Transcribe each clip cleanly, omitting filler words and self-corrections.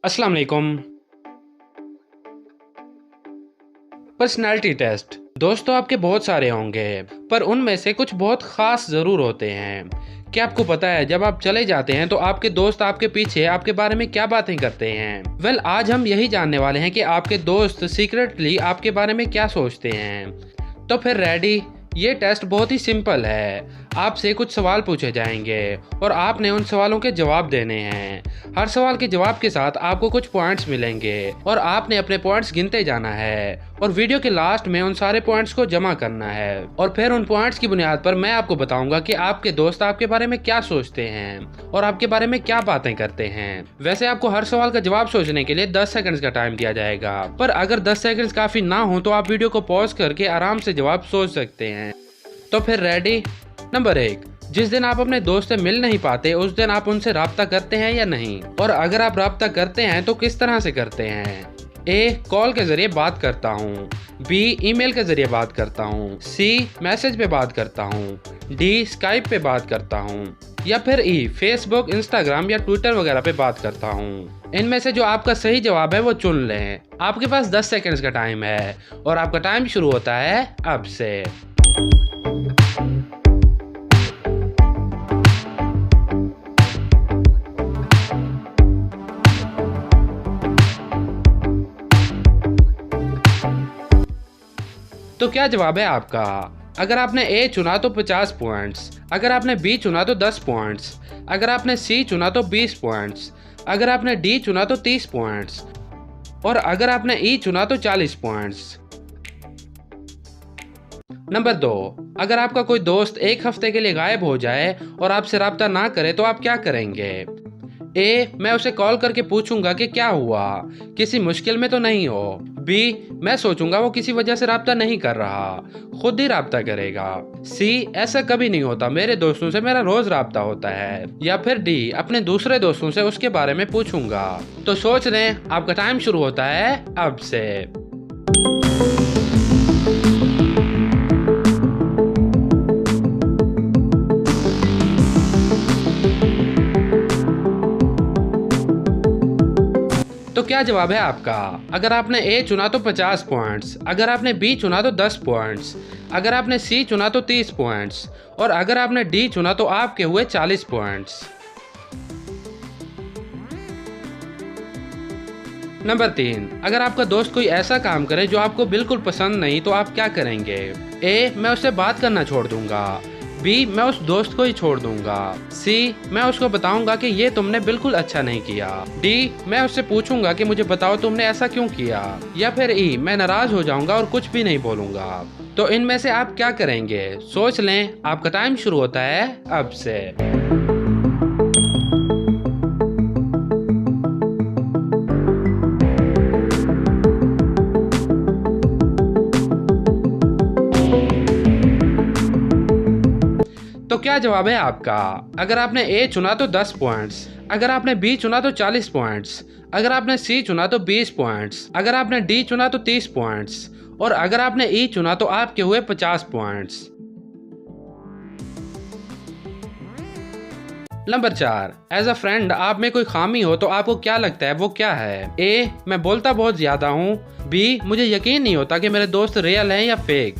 अस्सलाम वालेकुम। Personality test दोस्तों आपके बहुत सारे होंगे, पर उनमें से कुछ बहुत ख़ास ज़रूर होते हैं। क्या आपको पता है जब आप चले जाते हैं तो आपके दोस्त आपके पीछे आपके बारे में क्या बातें करते हैं? वेल, आज हम यही जानने वाले हैं कि आपके दोस्त सीक्रेटली आपके बारे में क्या सोचते हैं। तो फिर रेडी? ये टेस्ट बहुत ही सिंपल है। आपसे कुछ सवाल पूछे जाएंगे और आपने उन सवालों के जवाब देने हैं। हर सवाल के जवाब के साथ आपको कुछ पॉइंट्स मिलेंगे और आपने अपने पॉइंट्स गिनते जाना है और वीडियो के लास्ट में उन सारे पॉइंट्स को जमा करना है और फिर उन पॉइंट्स की बुनियाद पर मैं आपको बताऊंगा कि आपके दोस्त आपके बारे में क्या सोचते हैं और आपके बारे में क्या बातें करते हैं। वैसे आपको हर सवाल का जवाब सोचने के लिए 10 सेकंड्स का टाइम दिया जाएगा, पर अगर 10 सेकंड्स काफी ना हो तो आप वीडियो को पॉज करके आराम से जवाब सोच सकते हैं। तो फिर रेडी? नंबर 1, जिस दिन आप अपने दोस्त से मिल नहीं पाते उस दिन आप उनसे राब्ता करते हैं या नहीं, और अगर आप राब्ता करते हैं तो किस तरह से करते हैं? ए, कॉल के जरिए बात करता हूँ, बी, ईमेल के जरिए बात करता हूँ, सी, मैसेज पे बात करता हूँ, डी, स्काइप पे बात करता हूँ, या फिर ई, फेसबुक, इंस्टाग्राम या ट्विटर वगैरह पे बात करता हूँ। इनमें से जो आपका सही जवाब है वो चुन लें। आपके पास 10 सेकंड्स का टाइम है और आपका टाइम शुरू होता है अब से। तो क्या जवाब है आपका? अगर आपने ए चुना तो 50 पॉइंट्स, अगर आपने बी चुना तो 10 पॉइंट्स, अगर आपने सी चुना तो 20 पॉइंट्स, अगर आपने डी चुना तो 30 पॉइंट्स और अगर आपने ई चुना तो 40 पॉइंट्स। नंबर 2, अगर आपका कोई दोस्त एक हफ्ते के लिए गायब हो जाए और आपसे राब्ता ना करे तो आप क्या करेंगे? ए, मैं उसे कॉल करके पूछूंगा कि क्या हुआ, किसी मुश्किल में तो नहीं हो। बी, मैं सोचूंगा वो किसी वजह से राब्ता नहीं कर रहा, खुद ही राब्ता करेगा। सी, ऐसा कभी नहीं होता, मेरे दोस्तों से मेरा रोज राब्ता होता है। या फिर डी, अपने दूसरे दोस्तों से उसके बारे में पूछूंगा। तो सोच लें, आपका टाइम शुरू होता है अब से। तो क्या जवाब है आपका? अगर आपने ए चुना तो 50 पॉइंट्स, अगर आपने बी चुना तो 10 पॉइंट्स, अगर आपने सी चुना तो 30 पॉइंट्स और अगर आपने डी चुना तो आपके हुए 40 पॉइंट्स। नंबर 3, अगर आपका दोस्त कोई ऐसा काम करे जो आपको बिल्कुल पसंद नहीं तो आप क्या करेंगे? ए, मैं उससे बात करना छोड़ दूंगा, बी, मैं उस दोस्त को ही छोड़ दूंगा, सी, मैं उसको बताऊंगा कि ये तुमने बिल्कुल अच्छा नहीं किया, डी, मैं उससे पूछूंगा कि मुझे बताओ तुमने ऐसा क्यों किया, या फिर ई, मैं नाराज हो जाऊंगा और कुछ भी नहीं बोलूंगा। तो इनमें से आप क्या करेंगे? सोच लें, आपका टाइम शुरू होता है अब से। तो क्या जवाब है आपका? अगर आपने ए चुना तो 10 पॉइंट्स, अगर आपने बी चुना तो 40 पॉइंट्स, अगर आपने सी चुना तो 20 पॉइंट्स, अगर आपने डी चुना तो 30 पॉइंट्स और अगर आपने ई चुना तो आपके हुए 50 points. Number 4, as a friend आप में कोई खामी हो तो आपको क्या लगता है वो क्या है? ए, मैं बोलता बहुत ज्यादा हूँ, बी, मुझे यकीन नहीं होता कि मेरे दोस्त रियल हैं या फेक,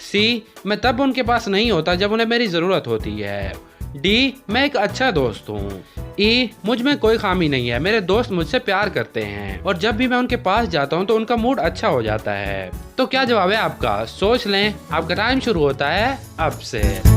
सी, मैं तब उनके पास नहीं होता जब उन्हें मेरी ज़रूरत होती है, डी, मैं एक अच्छा दोस्त हूँ, ई, मुझ में कोई खामी नहीं है, मेरे दोस्त मुझसे प्यार करते हैं और जब भी मैं उनके पास जाता हूँ तो उनका मूड अच्छा हो जाता है। तो क्या जवाब है आपका? सोच लें, आपका टाइम शुरू होता है अब से।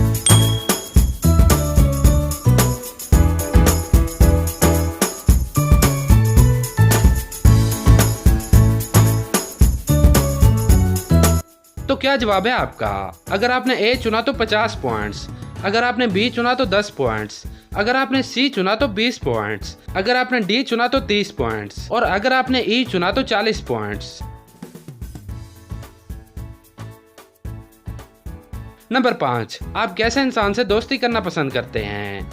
तो क्या जवाब है आपका? अगर आपने ए चुना तो 50 पॉइंट्स, अगर आपने बी चुना तो 10 पॉइंट्स, अगर आपने सी चुना तो 20 पॉइंट्स, अगर आपने डी चुना तो 30 पॉइंट्स और अगर आपने ई चुना तो 40 पॉइंट्स। नंबर 5, आप कैसे इंसान से दोस्ती करना पसंद करते हैं?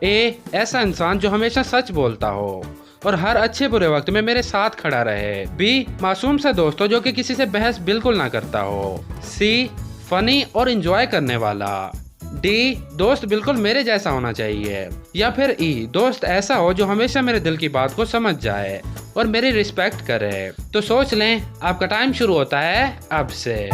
ए, ऐसा इंसान जो हमेशा सच बोलता हो और हर अच्छे बुरे वक्त में मेरे साथ खड़ा रहे। बी, मासूम सा दोस्त हो जो कि किसी से बहस बिल्कुल ना करता हो। सी, फनी और एंजॉय करने वाला। डी, दोस्त बिल्कुल मेरे जैसा होना चाहिए। या फिर ई, दोस्त ऐसा हो जो हमेशा मेरे दिल की बात को समझ जाए। और मेरी रिस्पेक्ट करे। तो सोच लें, आपका टाइम शुरू होता है अब से।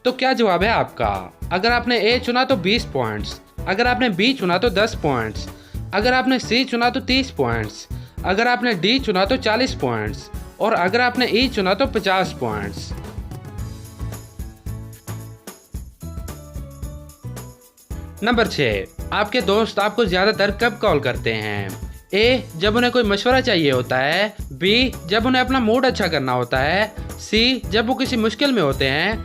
तो क्या जवाब है आपका? अगर आपने ए चुना तो 20 पॉइंट्स, अगर आपने बी चुना तो 10 पॉइंट्स, अगर आपने सी चुना तो 30 पॉइंट्स, अगर आपने डी चुना तो 40 पॉइंट्स और अगर आपने ई चुना तो 50 पॉइंट्स। नंबर 6, आपके दोस्त आपको ज्यादातर कब कॉल करते हैं? ए, जब उन्हें कोई मशवरा चाहिए होता है, बी, जब उन्हें अपना मूड अच्छा करना होता है, सी, जब वो किसी मुश्किल में होते हैं,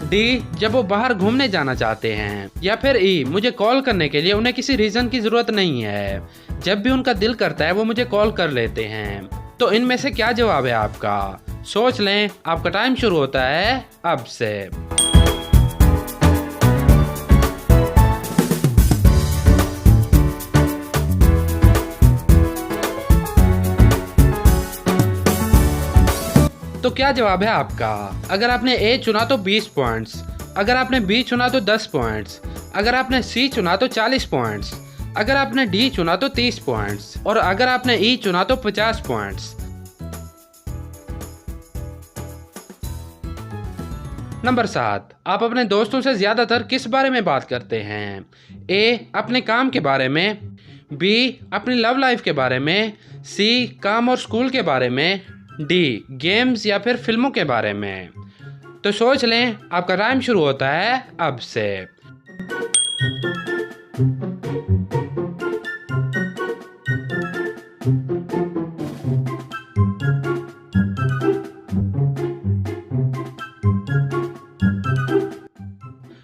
डी, जब वो बाहर घूमने जाना चाहते हैं, या फिर ई, मुझे कॉल करने के लिए उन्हें किसी रीजन की जरूरत नहीं है, जब भी उनका दिल करता है वो मुझे कॉल कर लेते हैं। तो इनमें से क्या जवाब है आपका? सोच लें, आपका टाइम शुरू होता है अब से। तो क्या जवाब है आपका? अगर आपने ए चुना तो 20 पॉइंट्स, अगर आपने बी चुना तो 10 पॉइंट्स, अगर आपने सी चुना तो 40 पॉइंट्स, अगर आपने डी चुना तो 30 पॉइंट्स और अगर आपने ई चुना तो 50 पॉइंट्स। नंबर 7, आप अपने दोस्तों से ज्यादातर किस बारे में बात करते हैं? ए, अपने काम के बारे में, बी, अपनी लव लाइफ के बारे में, सी, काम और स्कूल के बारे में, डी, गेम्स या फिर फिल्मों के बारे में। तो सोच लें, आपका टाइम शुरू होता है अब से।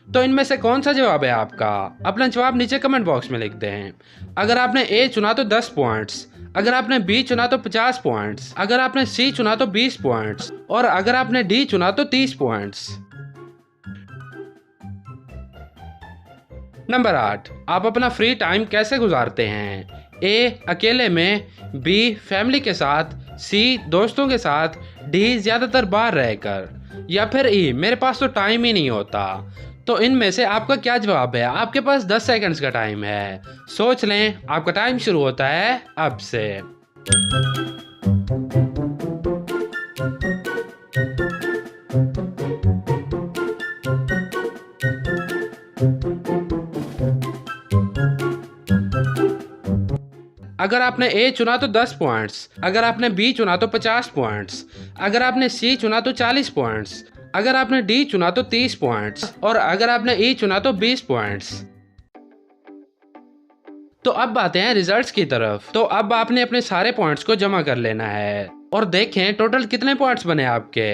तो इनमें से कौन सा जवाब है आपका? अपना जवाब नीचे कमेंट बॉक्स में लिखते हैं। अगर आपने ए चुना तो 10 पॉइंट्स, अगर आपने बी चुना तो 50 पॉइंट्स, अगर आपने सी चुना तो 20 पॉइंट्स और अगर आपने डी चुना तो 30 पॉइंट्स। नंबर 8, आप अपना फ्री टाइम कैसे गुजारते हैं? ए, अकेले में, बी, फैमिली के साथ, सी, दोस्तों के साथ, डी, ज्यादातर बाहर रहकर, या फिर ई, मेरे पास तो टाइम ही नहीं होता। तो इनमें से आपका क्या जवाब है? आपके पास 10 सेकंड्स का टाइम है। सोच लें, आपका टाइम शुरू होता है अब से। अगर आपने ए चुना तो 10 पॉइंट्स, अगर आपने बी चुना तो 50 पॉइंट्स, अगर आपने सी चुना तो 40 पॉइंट्स, अगर आपने डी चुना तो 30 पॉइंट्स और अगर आपने ई चुना तो 20 पॉइंट्स। तो अब आते हैं रिजल्ट्स की तरफ। तो अब आपने अपने सारे पॉइंट्स को जमा कर लेना है और देखें टोटल कितने पॉइंट्स बने आपके।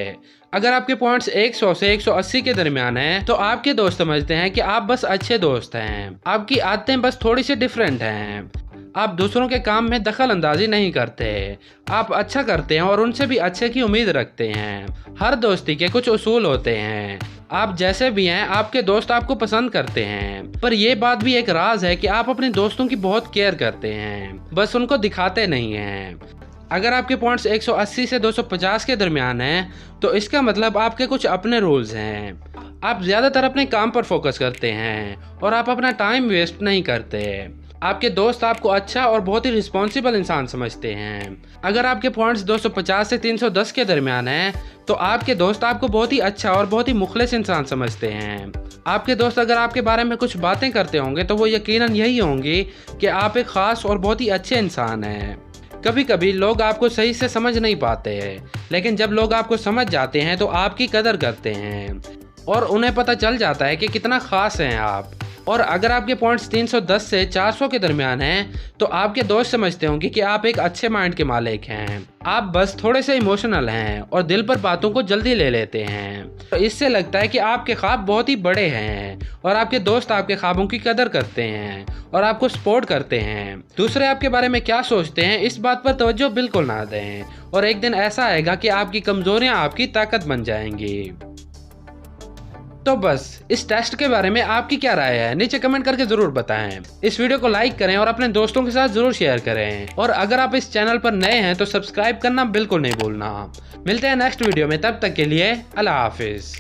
अगर आपके पॉइंट्स 100 से 180 के दरमियान हैं, तो आपके दोस्त समझते हैं कि आप बस अच्छे दोस्त हैं। आपकी आदतें बस थोड़ी सी डिफरेंट हैं। आप दूसरों के काम में दखल अंदाजी नहीं करते, आप अच्छा करते हैं और उनसे भी अच्छे की उम्मीद रखते हैं। हर दोस्ती के कुछ उसूल होते हैं। आप जैसे भी हैं, आपके दोस्त आपको पसंद करते हैं, पर यह बात भी एक राज है कि आप अपने दोस्तों की बहुत केयर करते हैं, बस उनको दिखाते नहीं हैं। अगर आपके पॉइंट्स 180 से 250 के दरमियान हैं, तो इसका मतलब आपके कुछ अपने रूल्स हैं। आप ज़्यादातर अपने काम पर फोकस करते हैं और आप अपना टाइम वेस्ट नहीं करते। आपके दोस्त आपको अच्छा और बहुत ही रिस्पॉन्सिबल इंसान समझते हैं। अगर आपके पॉइंट्स 250 से 310 के दरमियान हैं, तो आपके दोस्त आपको बहुत ही अच्छा और बहुत ही मुखलिस इंसान समझते हैं। आपके दोस्त अगर आपके बारे में कुछ बातें करते होंगे तो वो यकीनन यही होंगी कि आप एक ख़ास और बहुत ही अच्छे इंसान हैं। कभी कभी लोग आपको सही से समझ नहीं पाते, लेकिन जब लोग आपको समझ जाते हैं तो आपकी कदर करते हैं और उन्हें पता चल जाता है कि कितना ख़ास हैं आप। और अगर आपके पॉइंट्स 310 से 400 के दरमियान हैं, तो आपके दोस्त समझते होंगे कि आप एक अच्छे माइंड के मालिक हैं। आप बस थोड़े से इमोशनल हैं और दिल पर बातों को जल्दी ले लेते हैं। तो इससे लगता है कि आपके ख्वाब बहुत ही बड़े हैं और आपके दोस्त आपके ख्वाबों की कदर करते हैं और आपको सपोर्ट करते हैं। दूसरे आपके बारे में क्या सोचते हैं, इस बात पर तवज्जो बिल्कुल ना दें और एक दिन ऐसा आएगा कि आपकी कमजोरियां आपकी ताकत बन जाएंगी। तो बस इस टेस्ट के बारे में आपकी क्या राय है नीचे कमेंट करके जरूर बताएं। इस वीडियो को लाइक करें और अपने दोस्तों के साथ जरूर शेयर करें। और अगर आप इस चैनल पर नए हैं तो सब्सक्राइब करना बिल्कुल नहीं भूलना। मिलते हैं नेक्स्ट वीडियो में, तब तक के लिए अल्लाह हाफिज।